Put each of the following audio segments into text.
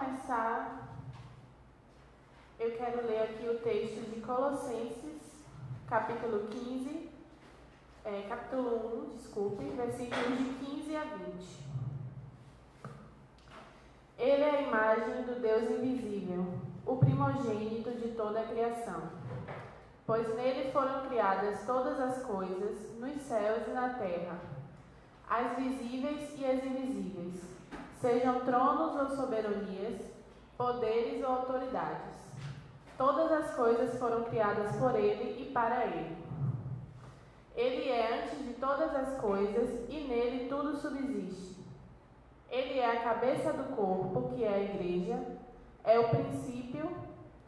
começar, eu quero ler aqui o texto de Colossenses, capítulo 1, versículos de 15 a 20. Ele é a imagem do Deus invisível, o primogênito de toda a criação. Pois nele foram criadas todas as coisas, nos céus e na terra, as visíveis e as invisíveis, sejam tronos ou soberanias, poderes ou autoridades. Todas as coisas foram criadas por ele e para ele. Ele é antes de todas as coisas e nele tudo subsiste. Ele é a cabeça do corpo, que é a igreja, é o princípio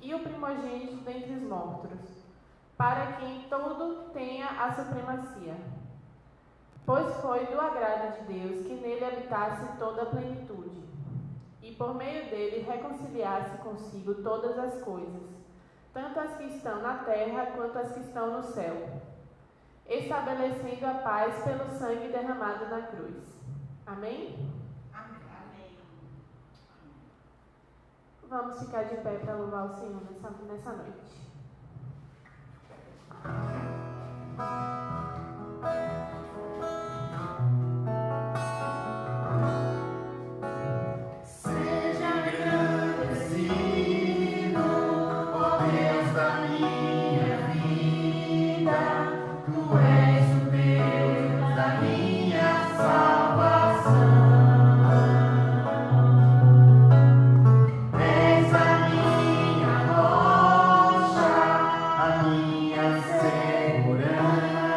e o primogênito dentre os mortos, para que em tudo tenha a supremacia. Pois foi do agrado de Deus que nele habitasse toda a plenitude, e por meio dele reconciliasse consigo todas as coisas, tanto as que estão na terra quanto as que estão no céu, estabelecendo a paz pelo sangue derramado na cruz. Amém? Amém. Vamos ficar de pé para louvar o Senhor nessa noite. Segurança.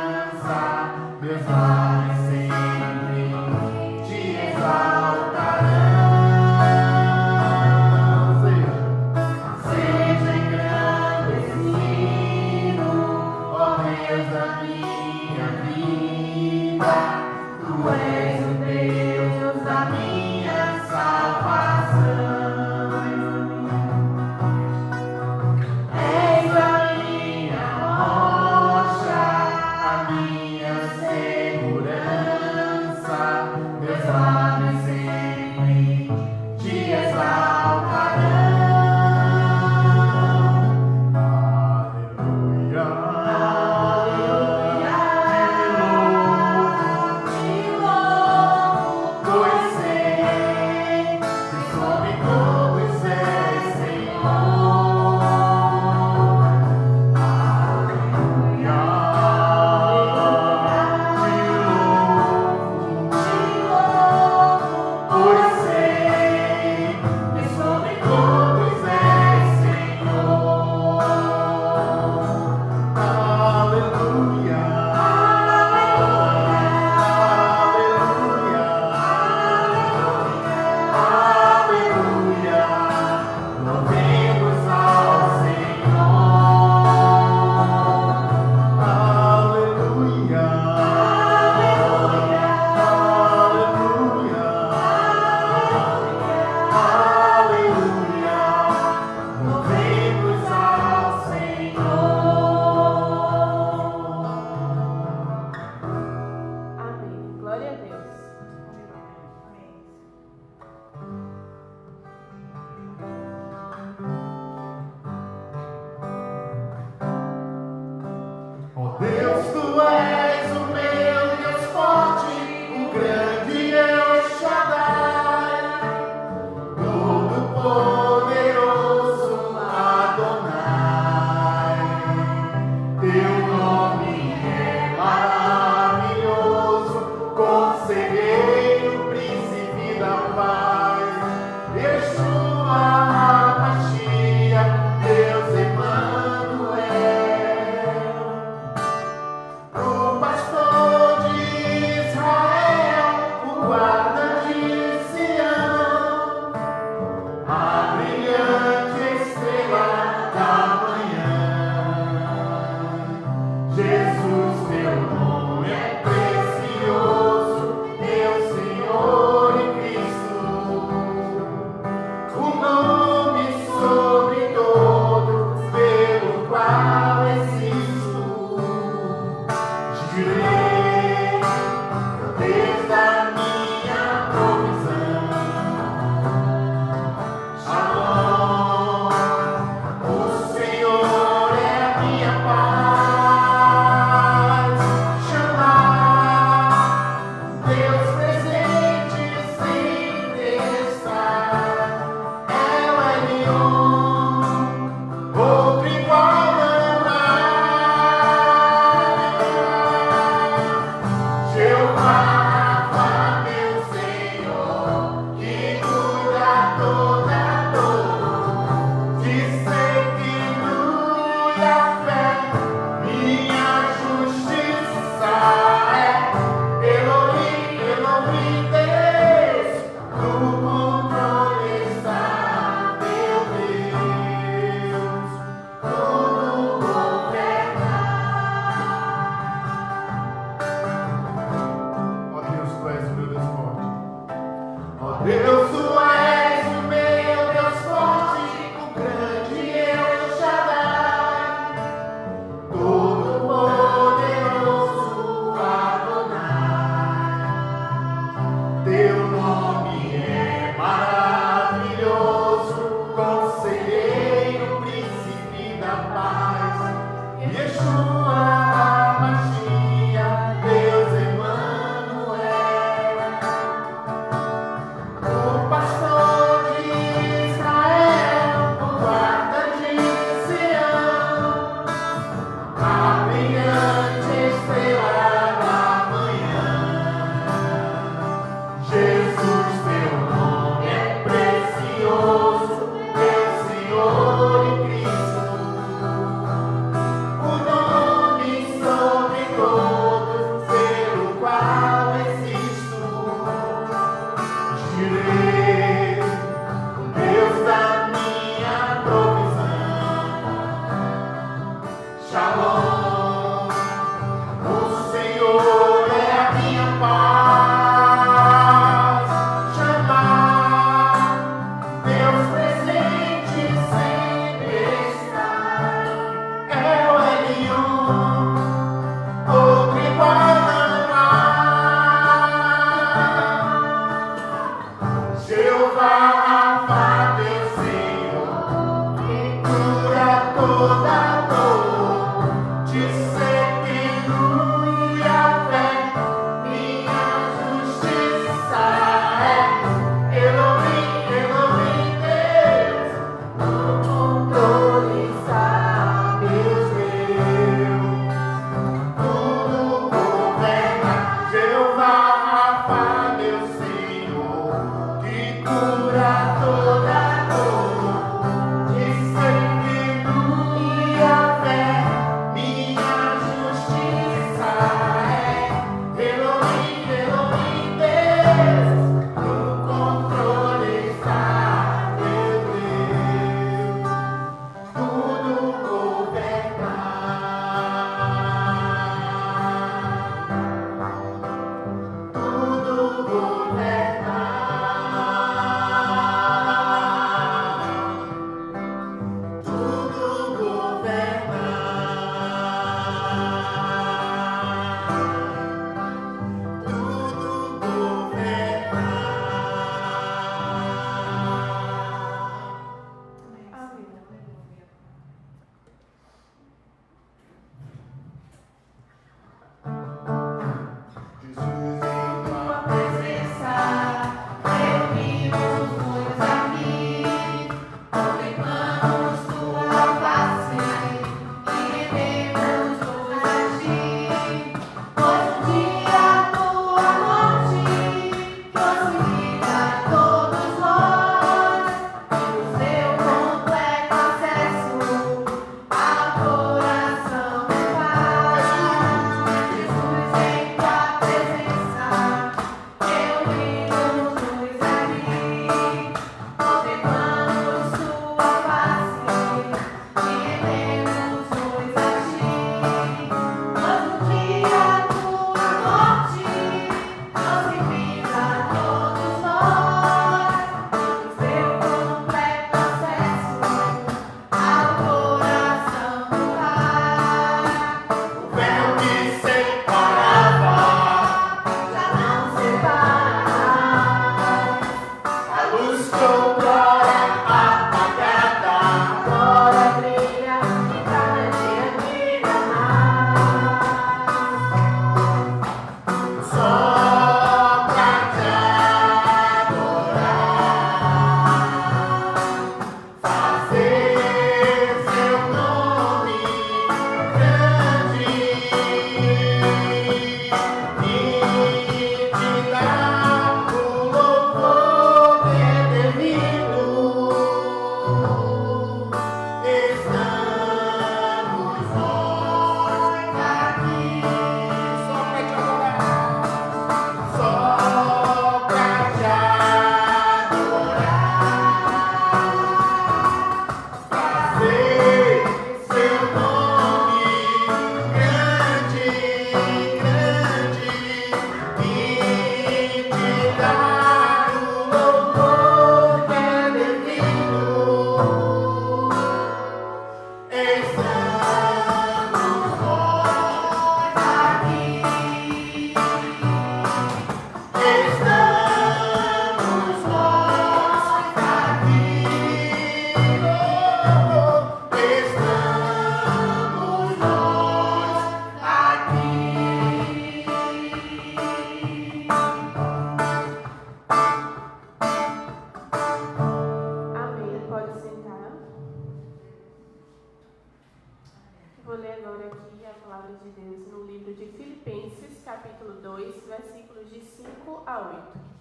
aqui a palavra de Deus no livro de Filipenses, capítulo 2, versículos de 5 a 8.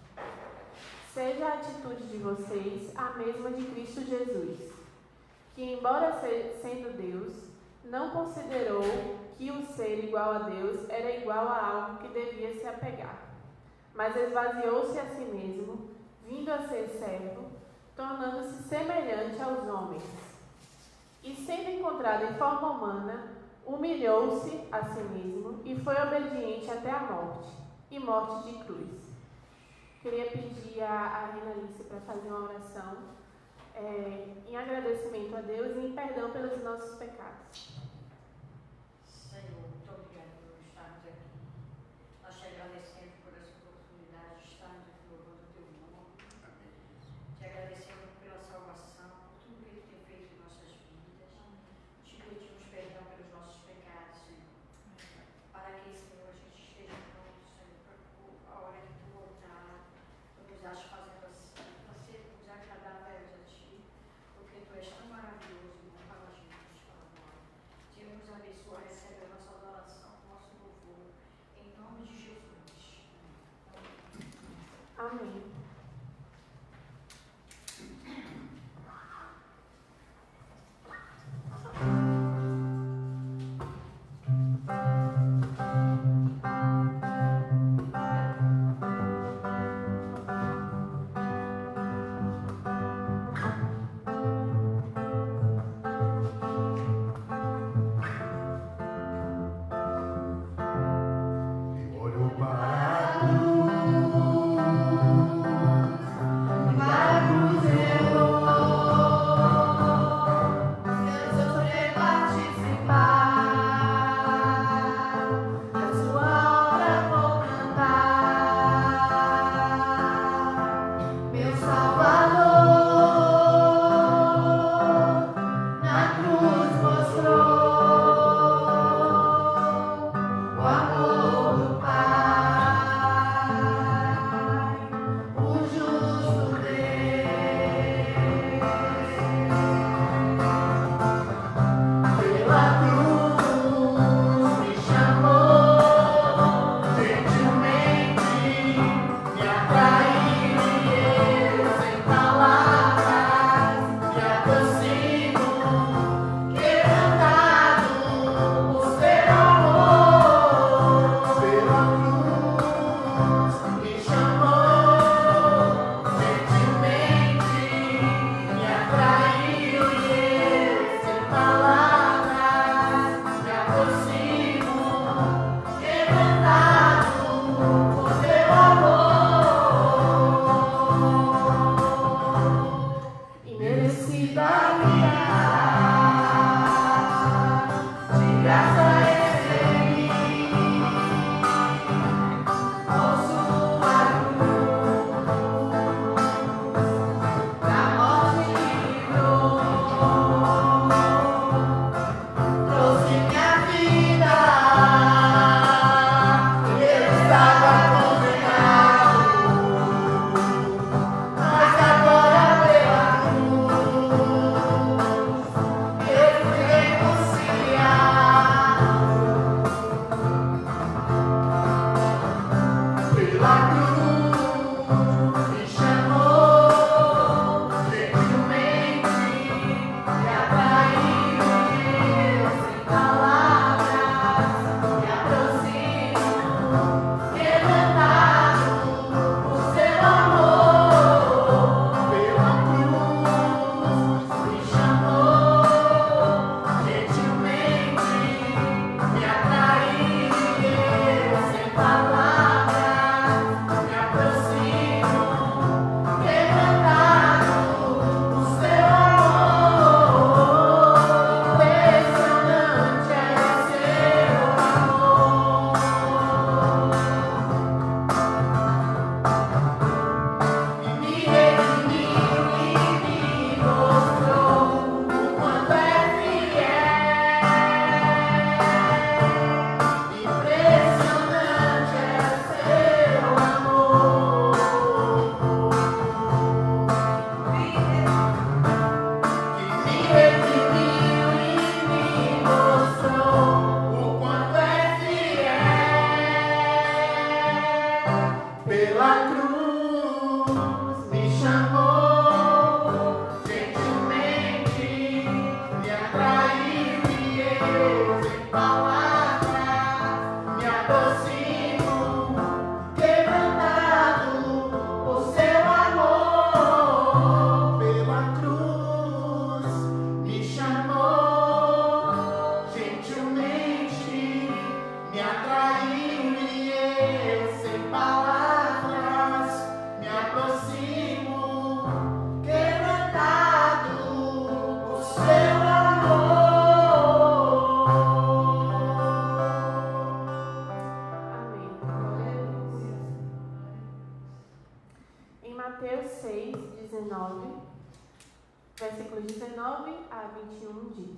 Seja a atitude de vocês a mesma de Cristo Jesus, que, embora sendo Deus, não considerou que o ser igual a Deus era igual a algo que devia se apegar, mas esvaziou-se a si mesmo, vindo a ser servo, tornando-se semelhante aos homens. E sendo encontrado em forma humana, humilhou-se a si mesmo e foi obediente até a morte, e morte de cruz. Queria pedir a Renalice para fazer uma oração em agradecimento a Deus e em perdão pelos nossos pecados. Senhor, muito obrigada por estarmos aqui. Nós te agradecemos por essa oportunidade de estarmos aqui louvando o teu nome. Te agradecemos pela salvação, por tudo que tu tem feito em nossas vidas. Te pedimos perdão pelos nossos pecados, Senhor. Para que, Senhor, a gente esteja pronto, Senhor, para a hora que tu voltar, tu nos aches fazendo assim, para sermos agradáveis a ti, porque tu és tão maravilhoso e bom para a gente, para nós. Senhor, nos abençoe, recebe a nossa adoração, nosso louvor, em nome de Jesus. Amém. versículos 19 a 21 diz: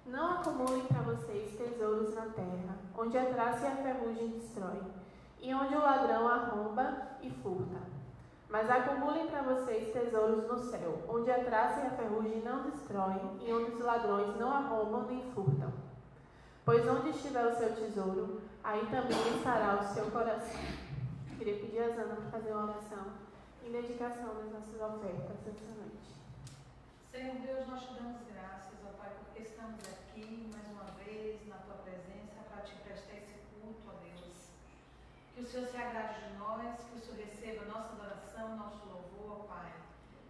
Não acumulem para vocês tesouros na terra, onde a traça e a ferrugem destrói, e onde o ladrão arromba e furta. Mas acumulem para vocês tesouros no céu, onde a traça e a ferrugem não destroem, e onde os ladrões não arrombam nem furtam. Pois onde estiver o seu tesouro, aí também estará o seu coração. Queria pedir a Zana para fazer uma oração em dedicação das nossas ofertas essa noite. Senhor Deus, nós te damos graças, ó Pai, porque estamos aqui mais uma vez na tua presença para te prestar esse culto, ó Deus. Que o Senhor se agrade de nós, que o Senhor receba a nossa adoração, nosso louvor, ó Pai.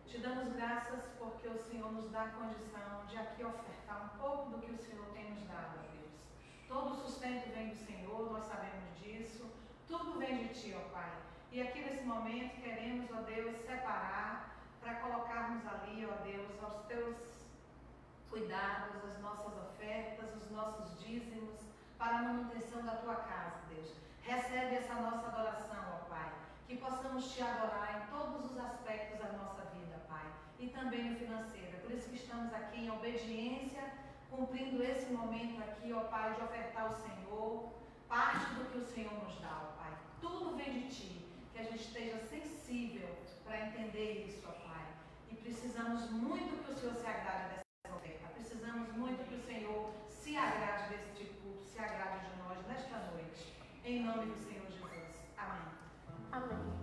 Te damos graças porque o Senhor nos dá a condição de aqui ofertar um pouco do que o Senhor tem nos dado, ó Deus. Todo o sustento vem do Senhor, nós sabemos disso. Tudo vem de Ti, ó Pai. E aqui nesse momento queremos, ó Deus, separar para colocarmos ali, ó Deus, aos Teus cuidados, as nossas ofertas, os nossos dízimos, para a manutenção da Tua casa, Deus. Recebe essa nossa adoração, ó Pai. Que possamos Te adorar em todos os aspectos da nossa vida, Pai. E também no financeiro. Por isso que estamos aqui em obediência, cumprindo esse momento aqui, ó Pai, de ofertar ao Senhor parte do que o Senhor nos dá, ó Pai. Tudo vem de Ti, que a gente esteja sensível para entender isso, ó Pai. E precisamos muito que o Senhor se agrade dessa oferta. Precisamos muito que o Senhor se agrade deste culto, se agrade de nós nesta noite. Em nome do Senhor Jesus. Amém. Amém.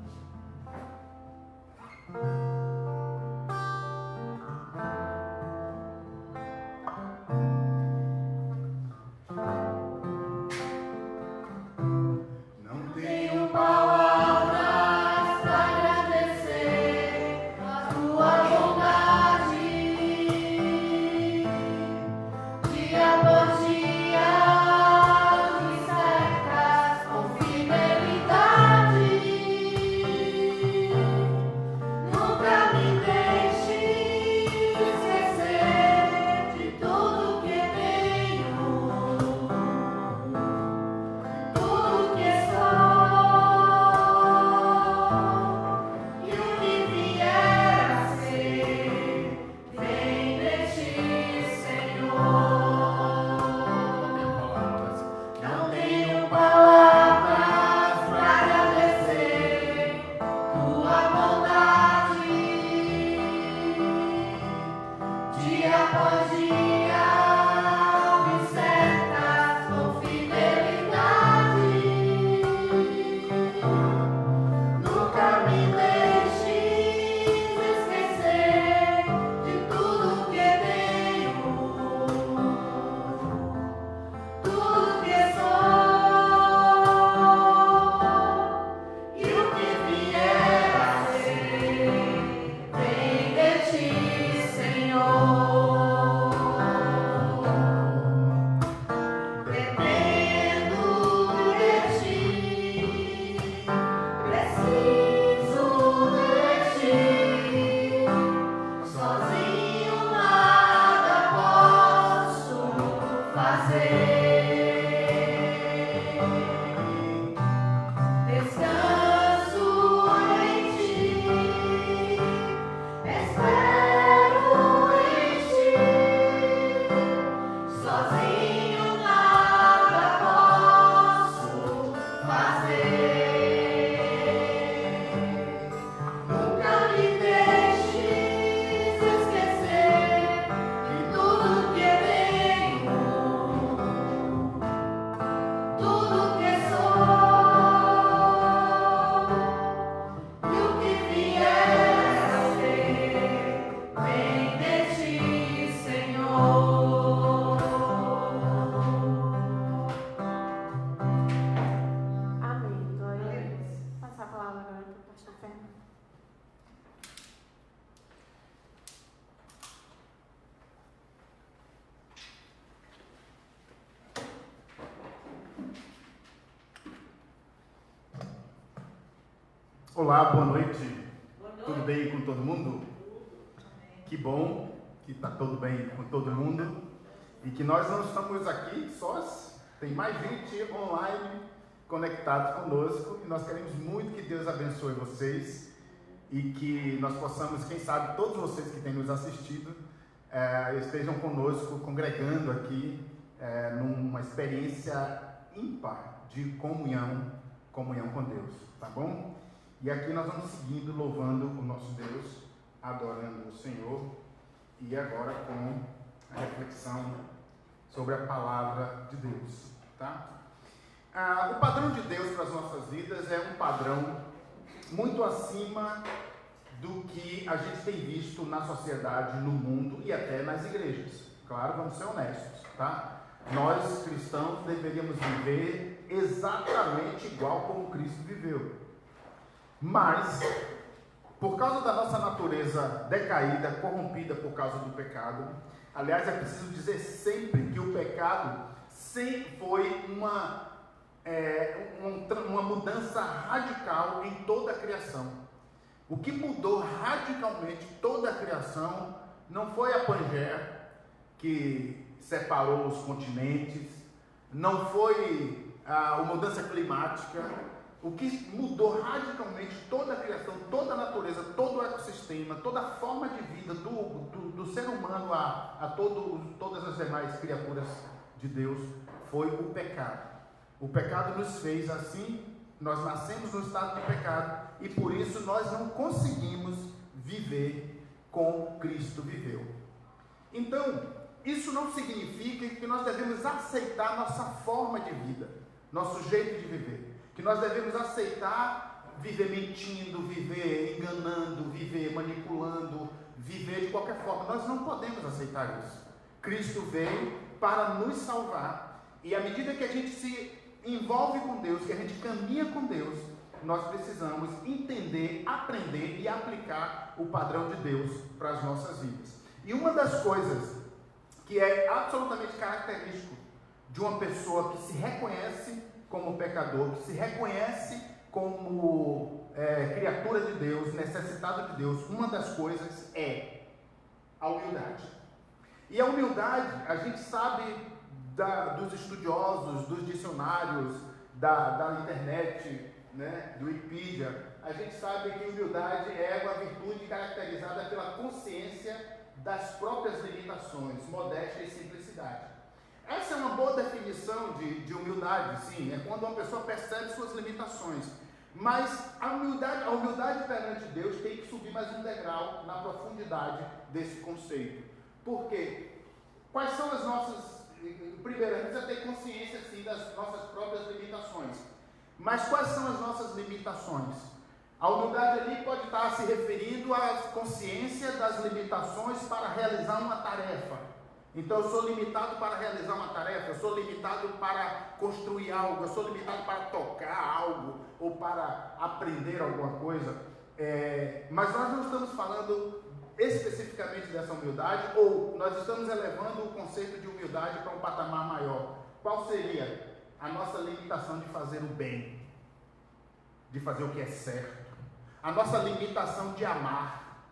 Olá, boa noite. Boa noite. Tudo bem com todo mundo? Que bom que está tudo bem com todo mundo e que nós não estamos aqui sós, tem mais gente online conectados conosco e nós queremos muito que Deus abençoe vocês e que nós possamos, quem sabe, todos vocês que têm nos assistido, estejam conosco, congregando aqui, numa experiência ímpar de comunhão com Deus, tá bom? E aqui nós vamos seguindo, louvando o nosso Deus, adorando o Senhor, e agora com a reflexão sobre a palavra de Deus, tá? O padrão de Deus para as nossas vidas é um padrão muito acima do que a gente tem visto na sociedade, no mundo e até nas igrejas. Claro, vamos ser honestos, tá? Nós, cristãos, deveríamos viver exatamente igual como Cristo viveu. Mas, por causa da nossa natureza decaída, corrompida por causa do pecado, aliás, é preciso dizer sempre que o pecado sempre foi uma mudança radical em toda a criação. O que mudou radicalmente toda a criação não foi a Pangeia, que separou os continentes, não foi a mudança climática. O que mudou radicalmente toda a criação, toda a natureza, todo o ecossistema, toda a forma de vida do ser humano a todas as demais criaturas de Deus foi o pecado. O pecado nos fez assim, nós nascemos no estado de pecado e por isso nós não conseguimos viver como Cristo viveu. Então, isso não significa que nós devemos aceitar nossa forma de vida, nosso jeito de viver, que nós devemos aceitar viver mentindo, viver enganando, viver manipulando, viver de qualquer forma. Nós não podemos aceitar isso. Cristo veio para nos salvar e à medida que a gente se envolve com Deus, que a gente caminha com Deus, nós precisamos entender, aprender e aplicar o padrão de Deus para as nossas vidas. E uma das coisas que é absolutamente característico de uma pessoa que se reconhece como pecador, que se reconhece como criatura de Deus, necessitado de Deus, uma das coisas é a humildade. E a humildade, a gente sabe dos estudiosos, dos dicionários, da internet, né, do Wikipedia, a gente sabe que humildade é uma virtude caracterizada pela consciência das próprias limitações, modéstia e simplicidade. Essa é uma boa definição de humildade, sim, é quando uma pessoa percebe suas limitações. Mas a humildade perante Deus tem que subir mais um degrau na profundidade desse conceito. Por quê? Quais são as nossas... Primeiro, a gente precisa ter consciência, sim, das nossas próprias limitações. Mas quais são as nossas limitações? A humildade ali pode estar se referindo à consciência das limitações para realizar uma tarefa. Então, eu sou limitado para realizar uma tarefa, eu sou limitado para construir algo, eu sou limitado para tocar algo ou para aprender alguma coisa. Mas nós não estamos falando especificamente dessa humildade, ou nós estamos elevando o conceito de humildade para um patamar maior. Qual seria a nossa limitação de fazer o bem, de fazer o que é certo? A nossa limitação de amar.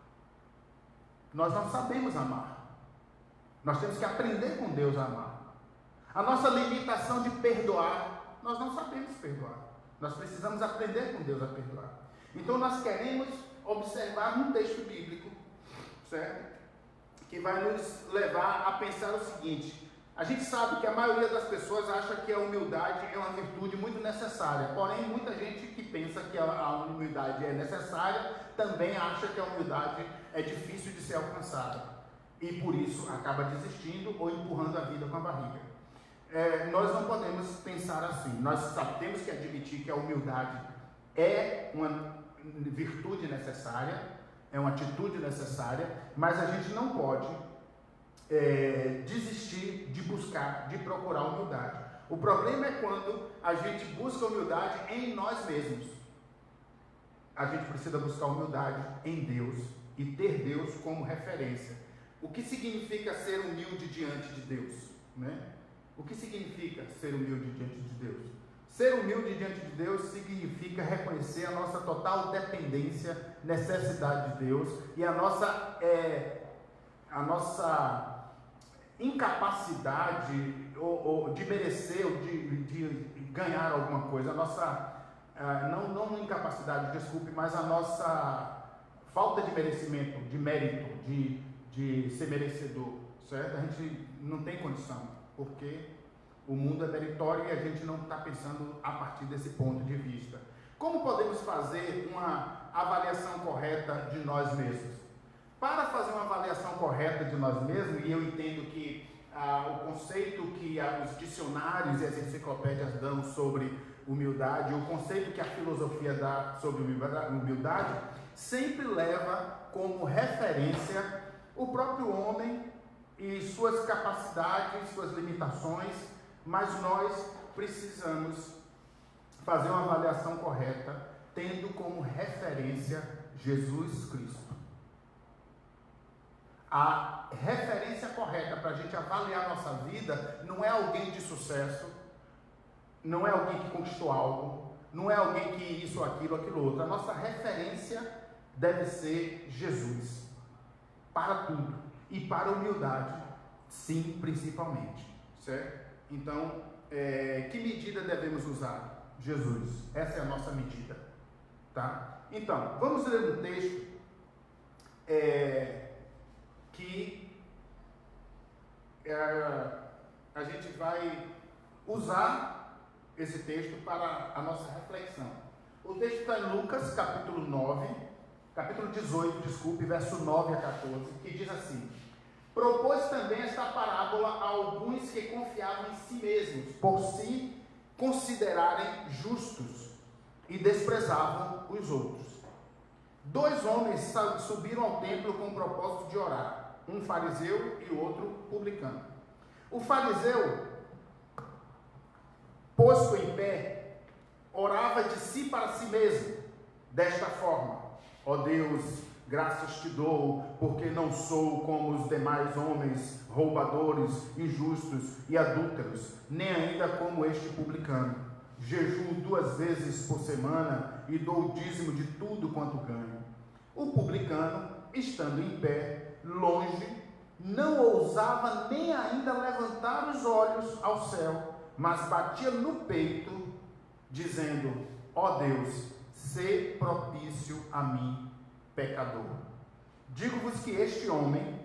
Nós não sabemos amar. Nós temos que aprender com Deus a amar. A nossa limitação de perdoar. Nós não sabemos perdoar. Nós precisamos aprender com Deus a perdoar. Então nós queremos observar um texto bíblico, certo? Que vai nos levar a pensar o seguinte: a gente sabe que a maioria das pessoas acha que a humildade é uma virtude muito necessária, porém muita gente que pensa que a humildade é necessária também acha que a humildade é difícil de ser alcançada e por isso acaba desistindo ou empurrando a vida com a barriga. Nós não podemos pensar assim. Nós temos que admitir que a humildade é uma virtude necessária, é uma atitude necessária, mas a gente não pode desistir de buscar, de procurar humildade. O problema é quando a gente busca humildade em nós mesmos. A gente precisa buscar humildade em Deus e ter Deus como referência. O que significa ser humilde diante de Deus, né? O que significa ser humilde diante de Deus? Ser humilde diante de Deus significa reconhecer a nossa total dependência, necessidade de Deus e a nossa incapacidade de merecer ou de ganhar alguma coisa. A nossa, não incapacidade, desculpe, mas a nossa falta de merecimento, de mérito, de de ser merecedor, certo? A gente não tem condição, porque o mundo é meritório e a gente não está pensando a partir desse ponto de vista. Como podemos fazer uma avaliação correta de nós mesmos? Para fazer uma avaliação correta de nós mesmos, e eu entendo que o conceito que os dicionários e as enciclopédias dão sobre humildade, o conceito que a filosofia dá sobre humildade, sempre leva como referência o próprio homem e suas capacidades, suas limitações, mas nós precisamos fazer uma avaliação correta, tendo como referência Jesus Cristo. A referência correta para a gente avaliar a nossa vida não é alguém de sucesso, não é alguém que conquistou algo, não é alguém que isso, aquilo, aquilo outro. A nossa referência deve ser Jesus, para tudo, e para a humildade, sim, principalmente, certo? Então, que medida devemos usar? Jesus, essa é a nossa medida, tá? Então, vamos ler um texto que a gente vai usar esse texto para a nossa reflexão. O texto está em Lucas, capítulo 18, verso 9 a 14, que diz assim: propôs também esta parábola a alguns que confiavam em si mesmos, por se considerarem justos, e desprezavam os outros. 2 homens subiram ao templo com o propósito de orar, um fariseu e o outro publicano. O fariseu, posto em pé, orava de si para si mesmo, desta forma: ó Deus, graças te dou, porque não sou como os demais homens, roubadores, injustos e adúlteros, nem ainda como este publicano. Jejuo 2 vezes por semana e dou o dízimo de tudo quanto ganho. O publicano, estando em pé, longe, não ousava nem ainda levantar os olhos ao céu, mas batia no peito, dizendo: ó Deus, sê propício a mim, pecador. Digo-vos que este homem,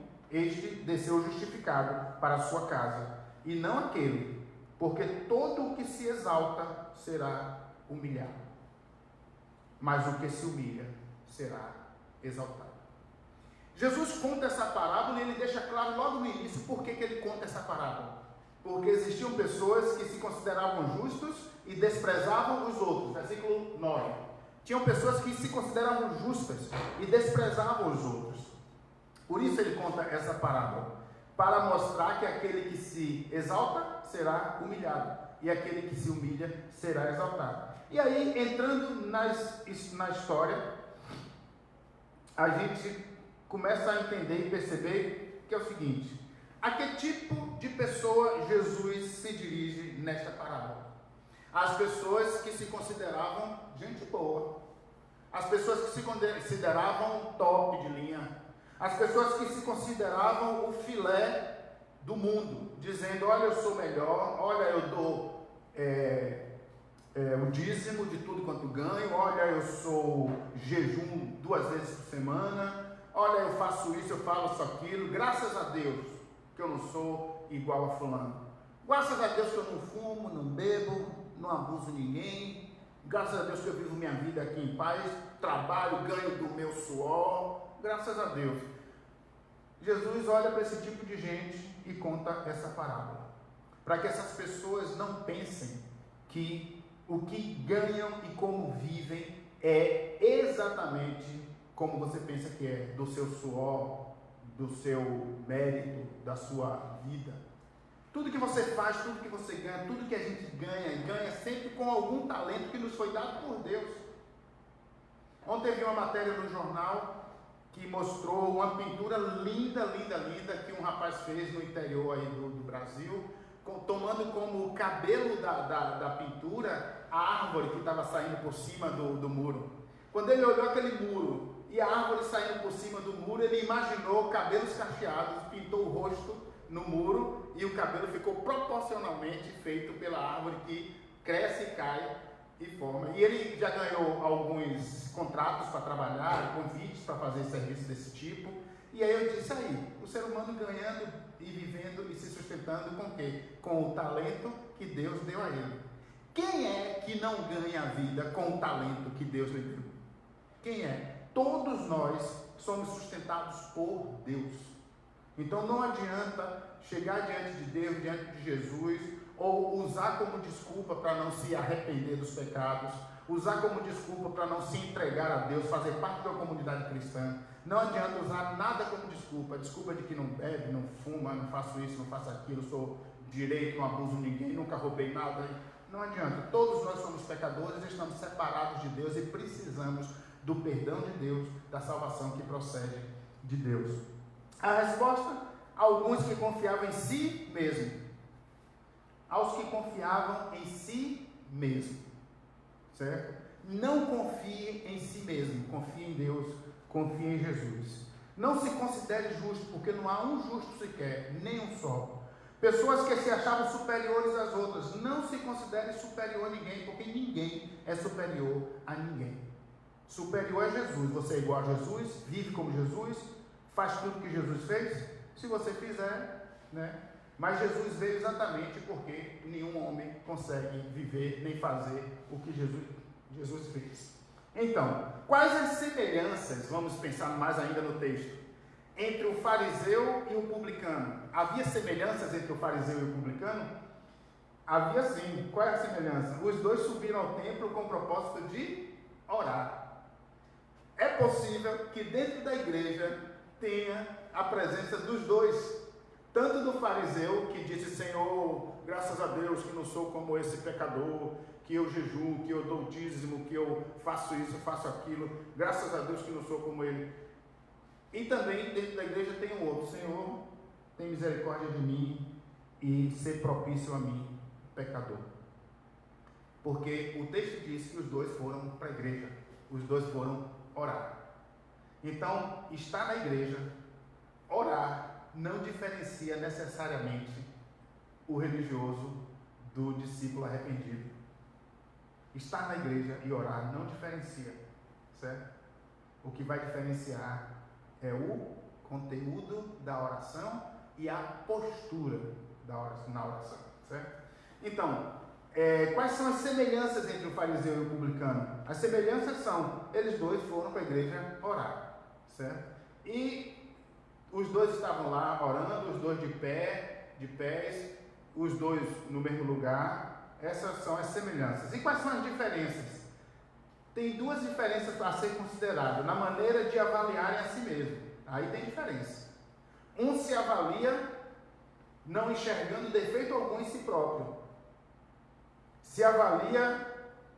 desceu justificado para a sua casa, e não aquele, porque todo o que se exalta será humilhado, mas o que se humilha será exaltado. Jesus conta essa parábola e ele deixa claro logo no início por que ele conta essa parábola. Porque existiam pessoas que se consideravam justos e desprezavam os outros. Versículo 9. Tinham pessoas que se consideravam justas e desprezavam os outros. Por isso ele conta essa parábola, para mostrar que aquele que se exalta será humilhado, e aquele que se humilha será exaltado. E aí, entrando na história, a gente começa a entender e perceber que é o seguinte: a que tipo de pessoa Jesus se dirige nesta parábola? As pessoas que se consideravam gente boa, as pessoas que se consideravam top de linha, as pessoas que se consideravam o filé do mundo, dizendo: olha, eu sou melhor, olha, eu dou o dízimo de tudo quanto ganho, olha, eu sou jejum 2 vezes por semana, olha, eu faço isso, eu faço aquilo, graças a Deus que eu não sou igual a fulano, graças a Deus que eu não fumo, não bebo, não abuso ninguém, graças a Deus que eu vivo minha vida aqui em paz, trabalho, ganho do meu suor, graças a Deus. Jesus olha para esse tipo de gente e conta essa parábola, para que essas pessoas não pensem que o que ganham e como vivem é exatamente como você pensa que é, do seu suor, do seu mérito, da sua vida. Tudo que você faz, tudo que você ganha, tudo que a gente ganha sempre com algum talento que nos foi dado por Deus. Ontem vi uma matéria no jornal que mostrou uma pintura linda, linda, linda, que um rapaz fez no interior aí do Brasil, tomando como cabelo da pintura a árvore que estava saindo por cima do muro. Quando ele olhou aquele muro e a árvore saindo por cima do muro, ele imaginou cabelos cacheados, pintou o rosto no muro e o cabelo ficou proporcionalmente feito pela árvore que cresce e cai e forma. E ele já ganhou alguns contratos para trabalhar, convites para fazer serviço desse tipo. E aí eu disse aí, o ser humano ganhando e vivendo e se sustentando com o quê? Com o talento que Deus deu a ele. Quem é que não ganha a vida com o talento que Deus lhe deu? Quem é? Todos nós somos sustentados por Deus. Então não adianta chegar diante de Deus, diante de Jesus, ou usar como desculpa para não se arrepender dos pecados, usar como desculpa para não se entregar a Deus, fazer parte de uma comunidade cristã. Não adianta usar nada como desculpa, desculpa de que não bebe, não fuma, não faço isso, não faço aquilo, sou direito, não abuso ninguém, nunca roubei nada. Não adianta, todos nós somos pecadores, estamos separados de Deus e precisamos do perdão de Deus, da salvação que procede de Deus. A resposta, alguns que confiavam em si mesmo. Aos que confiavam em si mesmo, certo? Não confie em si mesmo, confie em Deus, confie em Jesus. Não se considere justo, porque não há um justo sequer, nem um só. Pessoas que se achavam superiores às outras, não se considere superior a ninguém, porque ninguém é superior a ninguém. Superior é Jesus, você é igual a Jesus, vive como Jesus, faz tudo que Jesus fez, se você fizer, né? Mas Jesus veio exatamente porque nenhum homem consegue viver nem fazer o que Jesus fez. Então, quais as semelhanças, vamos pensar mais ainda no texto, entre o fariseu e o publicano? Havia semelhanças entre o fariseu e o publicano? Havia sim. Qual é a semelhança? Os dois subiram ao templo com o propósito de orar. É possível que dentro da igreja tenha a presença dos dois. Tanto do fariseu que disse, Senhor, graças a Deus que não sou como esse pecador, que eu jejuo, que eu dou dízimo, que eu faço isso, faço aquilo, graças a Deus que não sou como ele. E também dentro da igreja tem um outro, Senhor, tem misericórdia de mim e ser propício a mim, pecador. Porque o texto diz que os dois foram para a igreja, os dois foram orar. Então, estar na igreja, orar, não diferencia necessariamente o religioso do discípulo arrependido. Estar na igreja e orar não diferencia, certo? O que vai diferenciar é o conteúdo da oração e a postura na oração, certo? Então, quais são as semelhanças entre o fariseu e o publicano? As semelhanças são, eles dois foram para a igreja orar, certo? E os dois estavam lá orando, os dois de pés, os dois no mesmo lugar. Essas são as semelhanças. E quais são as diferenças? Tem duas diferenças a ser consideradas na maneira de avaliarem a si mesmo. Aí tem diferença. Um se avalia não enxergando defeito algum em si próprio. Se avalia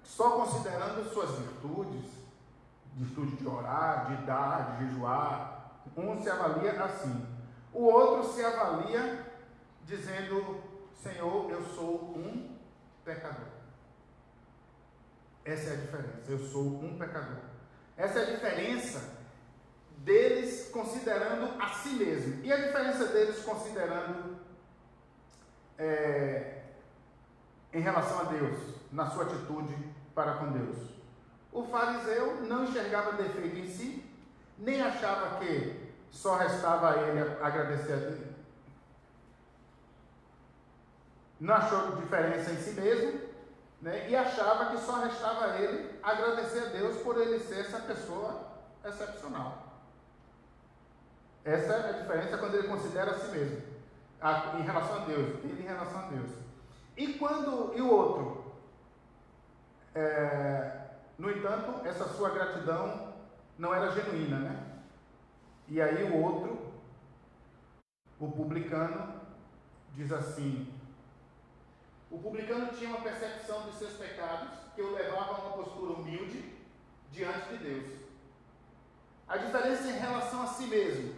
só considerando suas virtudes, virtude de orar, de dar, de jejuar. Um se avalia assim. O outro se avalia dizendo, Senhor, eu sou um pecador. Essa é a diferença. Eu sou um pecador. Essa é a diferença deles considerando a si mesmo. E a diferença deles considerando em relação a Deus, na sua atitude para com Deus. O fariseu não enxergava defeito em si, nem achava que só restava a ele agradecer a Deus. Não achou diferença em si mesmo, né? E achava que só restava a ele agradecer a Deus por ele ser essa pessoa excepcional. Essa é a diferença quando ele considera a si mesmo, em relação a Deus, ele em relação a Deus. E o outro? No entanto, essa sua gratidão não era genuína, né? E aí o outro, o publicano, diz assim, o publicano tinha uma percepção de seus pecados que o levava a uma postura humilde diante de Deus. A diferença em relação a si mesmo,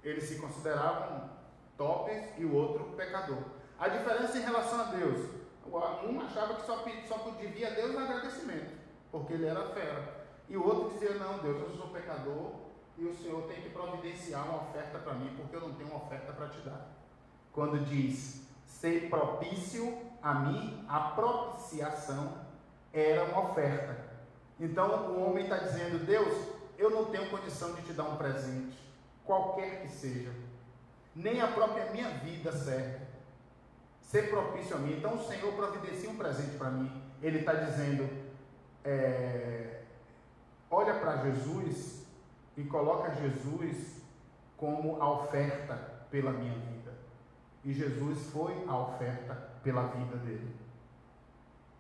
eles se consideravam tops e o outro pecador. A diferença em relação a Deus, um achava que só devia a Deus um agradecimento, porque ele era fera. E o outro dizia, não, Deus, eu sou pecador e o Senhor tem que providenciar uma oferta para mim, porque eu não tenho uma oferta para te dar. Quando diz, ser propício a mim, a propiciação era uma oferta. Então o homem está dizendo, Deus, eu não tenho condição de te dar um presente, qualquer que seja, nem a própria minha vida serve ser propício a mim. Então o Senhor providencia um presente para mim. Ele está dizendo, olha para Jesus e coloca Jesus como a oferta pela minha vida. E Jesus foi a oferta pela vida dele.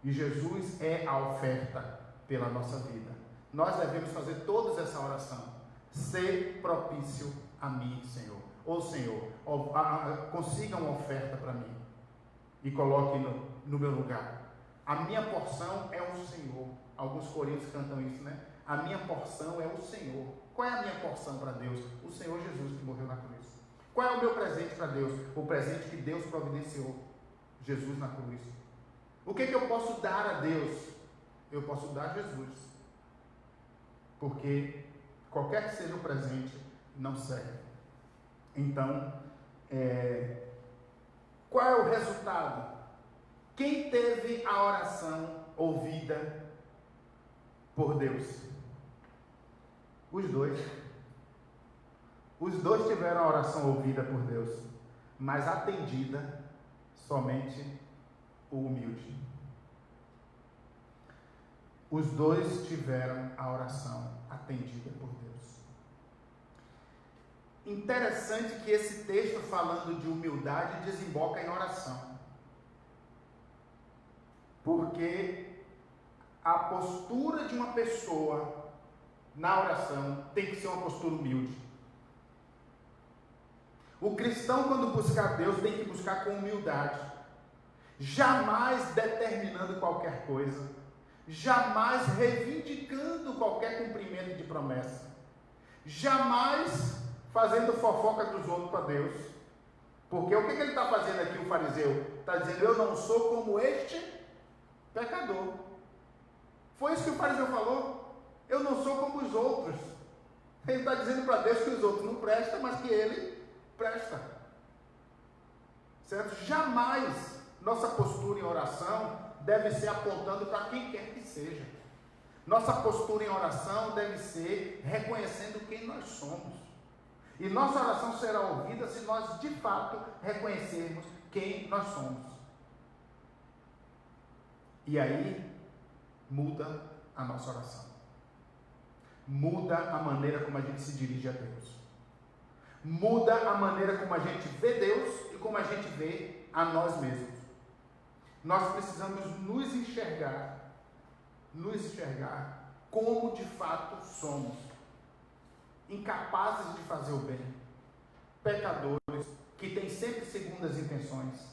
E Jesus é a oferta pela nossa vida. Nós devemos fazer todos essa oração. Ser propício a mim, Senhor. Ou Senhor, consiga uma oferta para mim e coloque no meu lugar. A minha porção é o Senhor. Alguns coríntios cantam isso, né? A minha porção é o Senhor. Qual é a minha porção para Deus? O Senhor Jesus que morreu na cruz. Qual é o meu presente para Deus? O presente que Deus providenciou. Jesus na cruz. O que eu posso dar a Deus? Eu posso dar a Jesus. Porque qualquer que seja o presente, não serve. Então, qual é o resultado? Quem teve a oração ouvida por Deus? Os dois. Os dois tiveram a oração ouvida por Deus, mas atendida somente o humilde. Os dois tiveram a oração atendida por Deus. Interessante que esse texto, falando de humildade, desemboca em oração. Porque a postura de uma pessoa na oração tem que ser uma postura humilde. O cristão, quando buscar Deus, tem que buscar com humildade, jamais determinando qualquer coisa, jamais reivindicando qualquer cumprimento de promessa, jamais fazendo fofoca dos outros para Deus. Porque o que ele está fazendo aqui, o fariseu? Está dizendo, eu não sou como este pecador. Foi isso que o fariseu falou. Eu não sou como os outros. Ele está dizendo para Deus que os outros não prestam, mas que ele presta. Certo? Jamais nossa postura em oração deve ser apontando para quem quer que seja. Nossa postura em oração deve ser reconhecendo quem nós somos. E nossa oração será ouvida se nós de fato reconhecermos quem nós somos. E aí muda a nossa oração. Muda a maneira como a gente se dirige a Deus. Muda a maneira como a gente vê Deus e como a gente vê a nós mesmos. Nós precisamos nos enxergar como de fato somos. Incapazes de fazer o bem. Pecadores que têm sempre segundas intenções.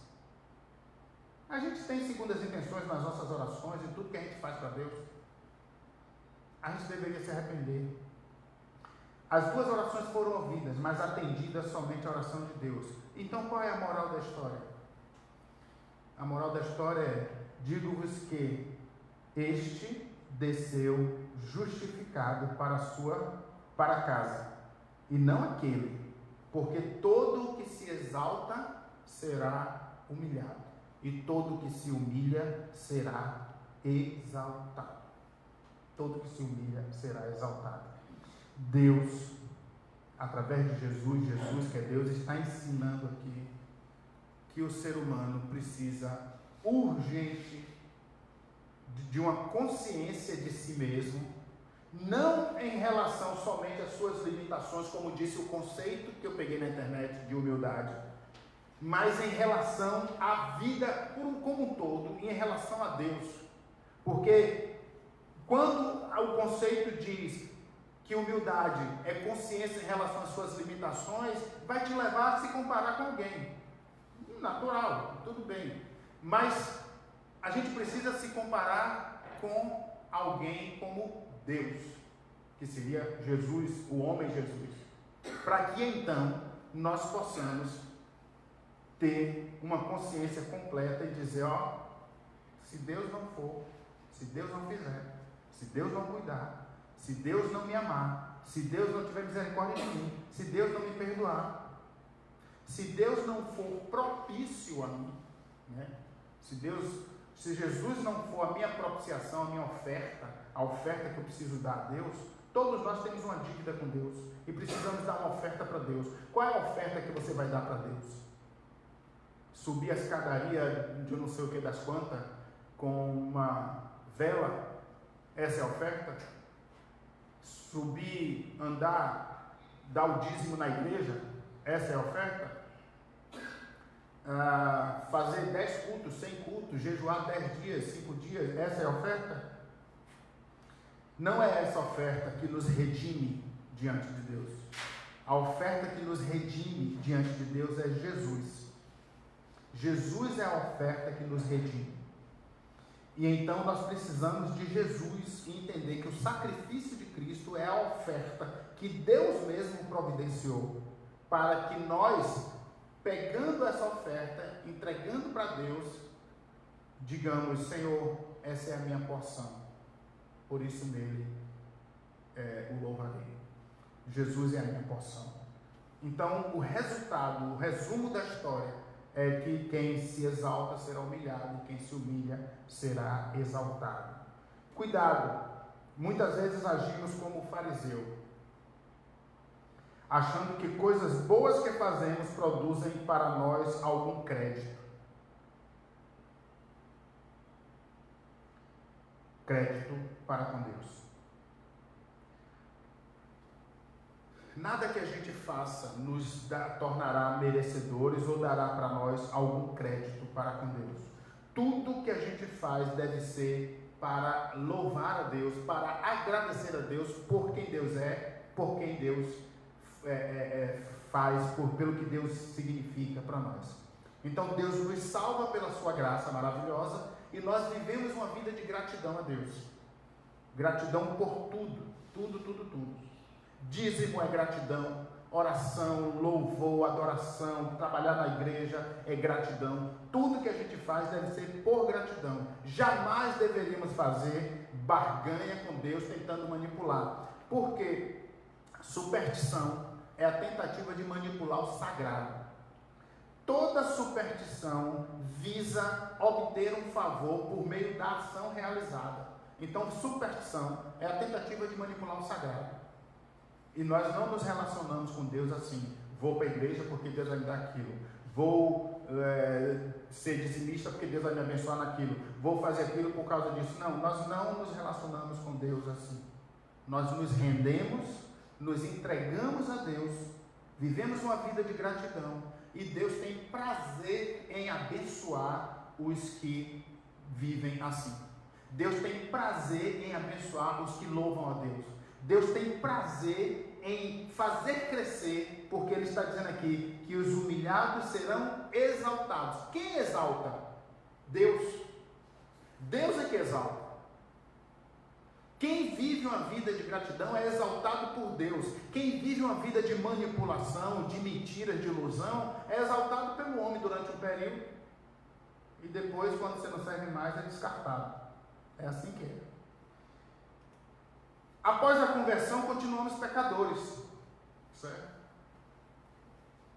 A gente tem segundas intenções nas nossas orações e tudo que a gente faz para Deus. A gente deveria se arrepender. As duas orações foram ouvidas, mas atendida somente a oração de Deus. Então qual é a moral da história? A moral da história é: digo-vos que este desceu justificado para casa, e não aquele, porque todo o que se exalta será humilhado, e todo o que se humilha será exaltado. Todo que se humilha será exaltado. Deus, através de Jesus que é Deus, está ensinando aqui que o ser humano precisa urgente de uma consciência de si mesmo, não em relação somente às suas limitações, como disse o conceito que eu peguei na internet de humildade, mas em relação à vida como um todo, e em relação a Deus. Porque quando o conceito diz que humildade é consciência em relação às suas limitações, vai te levar a se comparar com alguém. Natural, tudo bem. Mas a gente precisa se comparar com alguém como Deus, que seria Jesus, o homem Jesus. Para que então nós possamos ter uma consciência completa e dizer, se Deus não for, se Deus não fizer, se Deus não cuidar, se Deus não me amar, se Deus não tiver misericórdia de mim, se Deus não me perdoar, se Deus não for propício a mim, né? Se Jesus não for a minha propiciação, a minha oferta, a oferta que eu preciso dar a Deus, Todos nós temos uma dívida com Deus e precisamos dar uma oferta para Deus. Qual é a oferta que você vai dar para Deus? Subir a escadaria de eu não sei o que das quantas com uma vela? Essa é a oferta? Subir, andar, dar o dízimo na igreja? Essa é a oferta? Fazer 10 cultos, 100 cultos, jejuar 10 dias, 5 dias? Essa é a oferta? Não é essa oferta que nos redime diante de Deus. A oferta que nos redime diante de Deus é Jesus. Jesus é a oferta que nos redime. E então nós precisamos de Jesus e entender que o sacrifício de Cristo é a oferta que Deus mesmo providenciou para que nós, pegando essa oferta, entregando para Deus, digamos: Senhor, essa é a minha porção, por isso nele o louvarei. Jesus é a minha porção. Então o resultado, o resumo da história é que quem se exalta será humilhado e quem se humilha será exaltado. Cuidado, muitas vezes agimos como o fariseu, achando que coisas boas que fazemos produzem para nós algum crédito. Crédito para com Deus. Nada que a gente faça nos tornará merecedores ou dará para nós algum crédito para com Deus. Tudo que a gente faz deve ser para louvar a Deus, para agradecer a Deus por quem Deus é, por quem Deus faz, pelo que Deus significa para nós. Então Deus nos salva pela sua graça maravilhosa e nós vivemos uma vida de gratidão a Deus. Gratidão por tudo, tudo. Dízimo é gratidão, oração, louvor, adoração, trabalhar na igreja é gratidão. Tudo que a gente faz deve ser por gratidão. Jamais deveríamos fazer barganha com Deus tentando manipular. Porque superstição é a tentativa de manipular o sagrado. Toda superstição visa obter um favor por meio da ação realizada. Então superstição é a tentativa de manipular o sagrado. E nós não nos relacionamos com Deus assim: vou para a igreja porque Deus vai me dar aquilo, vou ser dizimista porque Deus vai me abençoar naquilo, vou fazer aquilo por causa disso. Não, nós não nos relacionamos com Deus assim. Nós nos rendemos, nos entregamos a Deus, vivemos uma vida de gratidão, e Deus tem prazer em abençoar os que vivem assim. Deus tem prazer em abençoar os que louvam a Deus. Deus tem prazer em fazer crescer, porque Ele está dizendo aqui que os humilhados serão exaltados. Quem exalta? Deus. Deus é que exalta. Quem vive uma vida de gratidão é exaltado por Deus. Quem vive uma vida de manipulação, de mentira, de ilusão, é exaltado pelo homem durante um período, e depois, quando você não serve mais, é descartado. É assim que é. Após a conversão, continuamos pecadores, certo?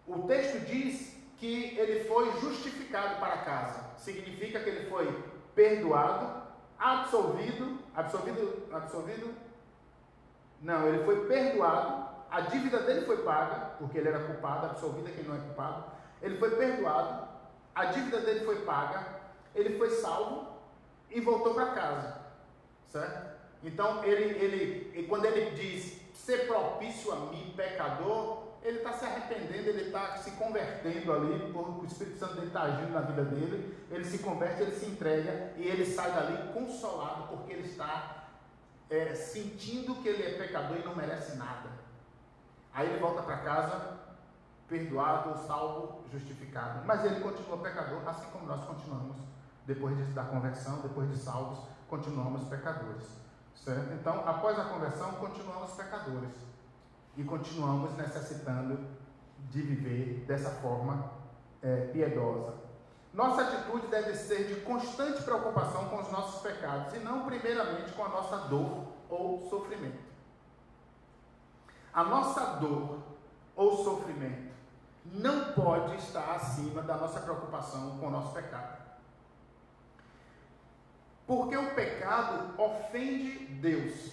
O texto diz que ele foi justificado para casa. Significa que ele foi perdoado, absolvido. Não, ele foi perdoado. A dívida dele foi paga, porque ele era culpado. Absolvido é quem não é culpado. Ele foi perdoado, a dívida dele foi paga, ele foi salvo e voltou para casa, certo? Então, quando ele diz ser propício a mim, pecador, ele está se arrependendo, ele está se convertendo ali, o Espírito Santo dele está agindo na vida dele, ele se converte, ele se entrega, e ele sai dali consolado, porque ele está sentindo que ele é pecador e não merece nada. Aí ele volta para casa, perdoado, salvo, justificado. Mas ele continua pecador, assim como nós continuamos, depois da conversão, depois de salvos, continuamos pecadores. Certo? Então, após a conversão, continuamos pecadores e continuamos necessitando de viver dessa forma piedosa. Nossa atitude deve ser de constante preocupação com os nossos pecados e não primeiramente com a nossa dor ou sofrimento. A nossa dor ou sofrimento não pode estar acima da nossa preocupação com o nosso pecado. Porque o pecado ofende Deus.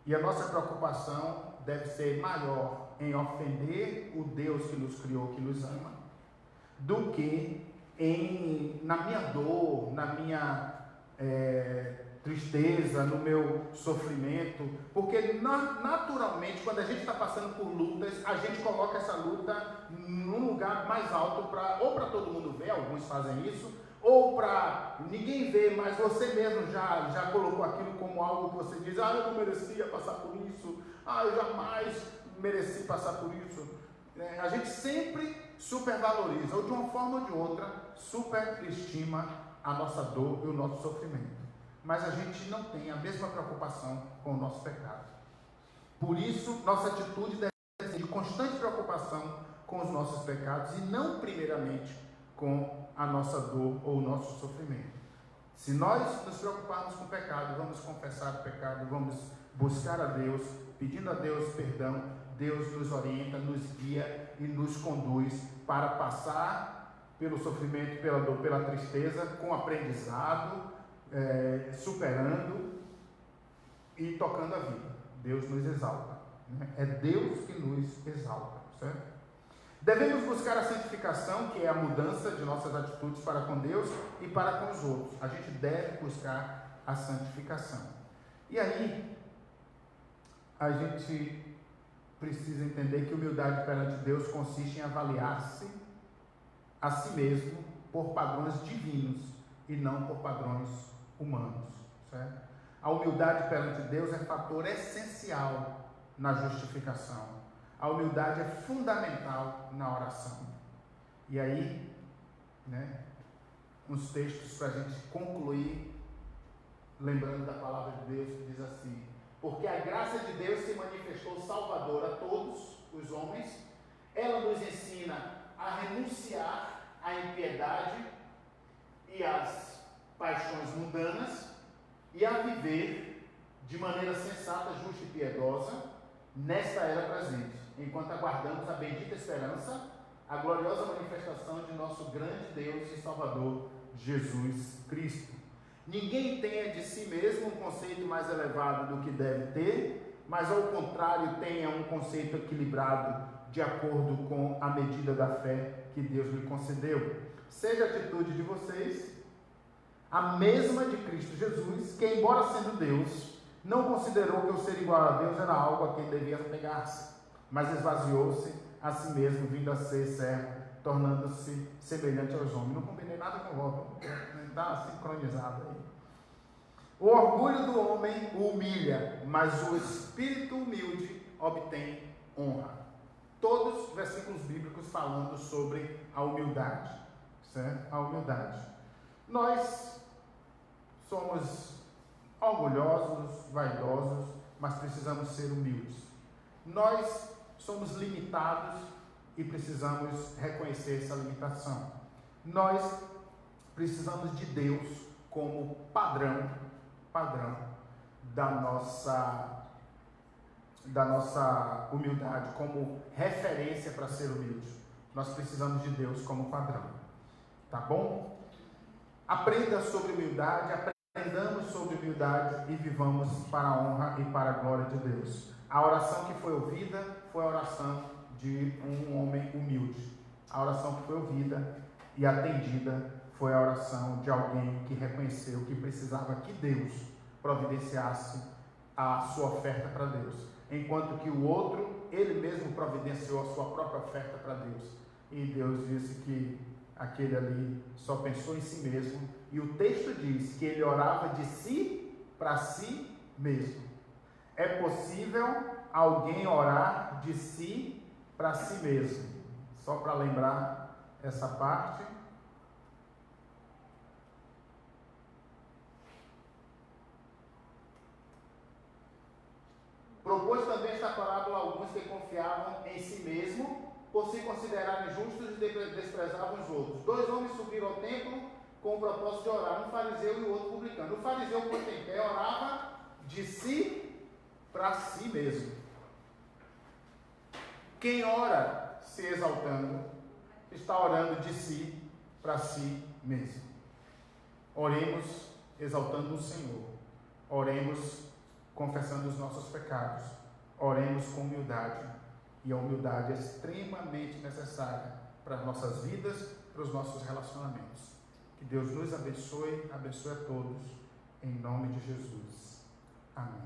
E a nossa preocupação deve ser maior em ofender o Deus que nos criou, que nos ama, do que na minha dor, na minha tristeza, no meu sofrimento, porque naturalmente, quando a gente está passando por lutas, a gente coloca essa luta num lugar mais alto, ou para todo mundo ver, alguns fazem isso, ou para ninguém ver, mas você mesmo já colocou aquilo como algo que você diz, eu não merecia passar por isso, eu jamais mereci passar por isso. A gente sempre supervaloriza, ou de uma forma ou de outra, superestima a nossa dor e o nosso sofrimento. Mas a gente não tem a mesma preocupação com o nosso pecado. Por isso, nossa atitude deve ser de constante preocupação com os nossos pecados e não primeiramente com a nossa dor ou o nosso sofrimento. Se nós nos preocuparmos com o pecado, vamos confessar o pecado, vamos buscar a Deus, pedindo a Deus perdão, Deus nos orienta, nos guia e nos conduz para passar pelo sofrimento, pela dor, pela tristeza, com aprendizado, superando e tocando a vida. Deus nos exalta, né? É Deus que nos exalta, certo? Devemos buscar a santificação, que é a mudança de nossas atitudes para com Deus e para com os outros. A gente deve buscar a santificação. E aí, a gente precisa entender que humildade perante Deus consiste em avaliar-se a si mesmo por padrões divinos e não por padrões humanos, certo? A humildade perante Deus é fator essencial na justificação. A humildade é fundamental na oração. E aí, uns textos para a gente concluir, lembrando da palavra de Deus, que diz assim: porque a graça de Deus se manifestou salvadora a todos os homens, ela nos ensina a renunciar à impiedade e às paixões mundanas e a viver de maneira sensata, justa e piedosa nesta era presente, enquanto aguardamos a bendita esperança, a gloriosa manifestação de nosso grande Deus e Salvador, Jesus Cristo. Ninguém tenha de si mesmo um conceito mais elevado do que deve ter, mas ao contrário tenha um conceito equilibrado de acordo com a medida da fé que Deus lhe concedeu. Seja a atitude de vocês a mesma de Cristo Jesus, que embora sendo Deus, não considerou que o ser igual a Deus era algo a quem devia apegar-se, mas esvaziou-se a si mesmo, vindo a ser servo, tornando-se semelhante aos homens. Não combinei nada com o outro, está sincronizado aí. O orgulho do homem o humilha, mas o espírito humilde obtém honra. Todos versículos bíblicos falando sobre a humildade, certo? A humildade. Nós somos orgulhosos, vaidosos, mas precisamos ser humildes. Nós somos limitados e precisamos reconhecer essa limitação. Nós precisamos de Deus como padrão da nossa humildade, como referência para ser humilde. Nós precisamos de Deus como padrão. Tá bom? Aprenda sobre humildade, aprendamos sobre humildade e vivamos para a honra e para a glória de Deus. A oração que foi ouvida foi a oração de um homem humilde. A oração que foi ouvida e atendida foi a oração de alguém que reconheceu que precisava que Deus providenciasse a sua oferta para Deus, enquanto que o outro, ele mesmo providenciou a sua própria oferta para Deus. E Deus disse que aquele ali só pensou em si mesmo, e o texto diz que ele orava de si para si mesmo. É possível alguém orar de si para si mesmo? Só para lembrar essa parte. Propôs também esta parábola a alguns que confiavam em si mesmo, por se considerarem justos e desprezavam os outros. 2 homens subiram ao templo com o propósito de orar, um fariseu e o outro publicano. O fariseu, posto em pé, orava de si para si mesmo. Quem ora se exaltando, está orando de si para si mesmo. Oremos exaltando o Senhor. Oremos confessando os nossos pecados. Oremos com humildade, e a humildade é extremamente necessária para as nossas vidas, para os nossos relacionamentos. Que Deus nos abençoe, abençoe a todos, em nome de Jesus. Amém.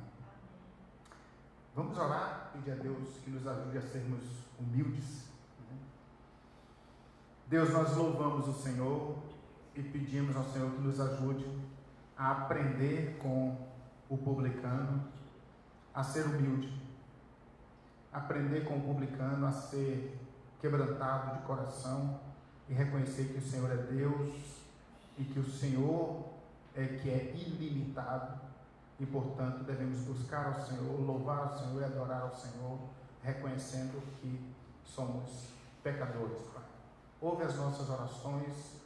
Vamos orar, pedir a Deus que nos ajude a sermos humildes. Deus, nós louvamos o Senhor e pedimos ao Senhor que nos ajude a aprender com o publicano, a ser humilde, aprender com o publicano a ser quebrantado de coração e reconhecer que o Senhor é Deus e que o Senhor é que é ilimitado e, portanto, devemos buscar ao Senhor, louvar ao Senhor e adorar ao Senhor, reconhecendo que somos pecadores, Pai. Ouve as nossas orações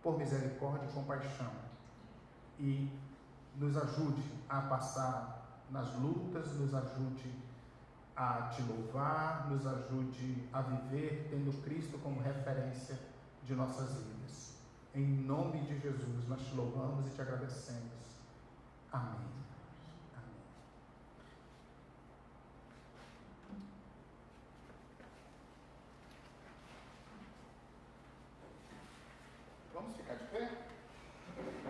por misericórdia e compaixão e nos ajude a passar nas lutas, nos ajude a te louvar, nos ajude a viver tendo Cristo como referência de nossas vidas. Em nome de Jesus, nós te louvamos e te agradecemos. Amém. Amém. Vamos ficar de pé?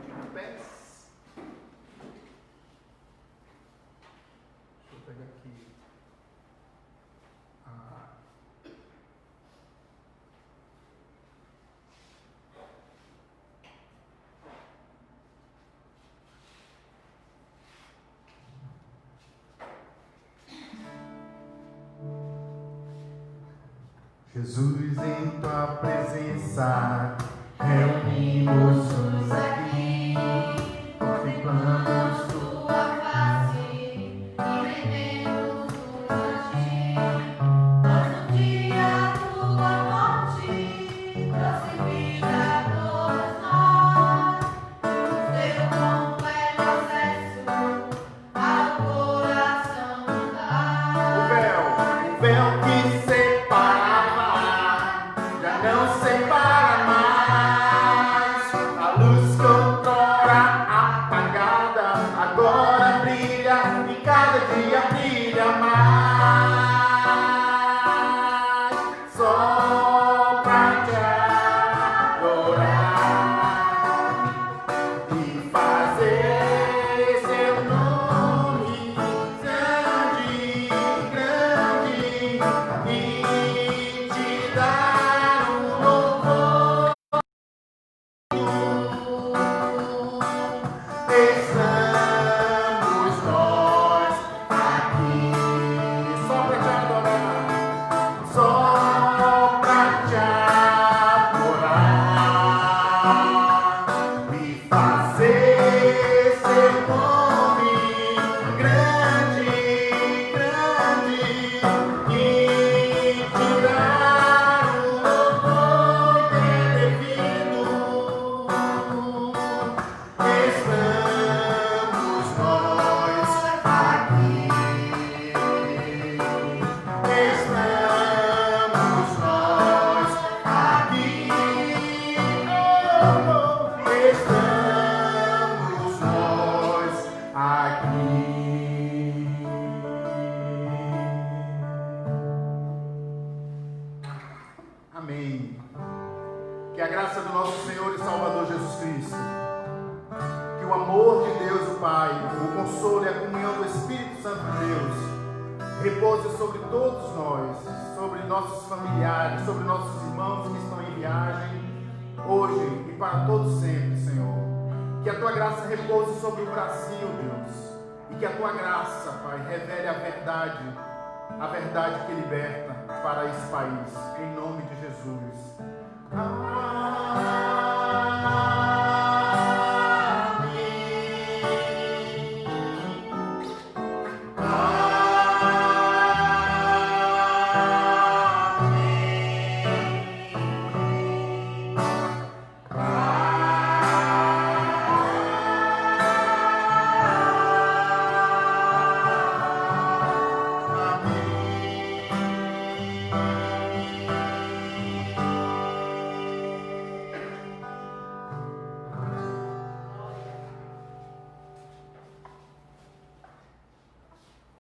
De pés. Deixa eu pegar aqui. Jesus, em tua presença, reunimos-nos aqui, contemplamos tua face e rendemos-nos a ti. Pois um dia tua morte trouxe vida a todos nós, nos deu completo acesso ao coração do Pai. O véu que separava não separa mais. A luz que outrora apagada agora brilha e cada dia brilha mais. Só pra te adorar e fazer seu nome grande, grande, e te dar um louvor. Estamos nós aqui só pra te adorar, só pra te adorar e fazer seu nome grande, grande, e te dar um louvor que é devido. Estamos nós aqui. Estamos nós aqui. Estamos nós aqui. Amém. Que a graça do nosso Senhor e Salvador Jesus Cristo, que o amor de Deus, o Pai, o consolo e a comunhão do Espírito Santo de Deus repouse sobre todos nós, sobre nossos familiares, sobre nossos irmãos que estão em viagem, hoje e para todos sempre, Senhor. Que a Tua graça repouse sobre o Brasil, Deus, e que a Tua graça, Pai, revele a verdade que liberta para esse país, em nome de Jesus. Amém.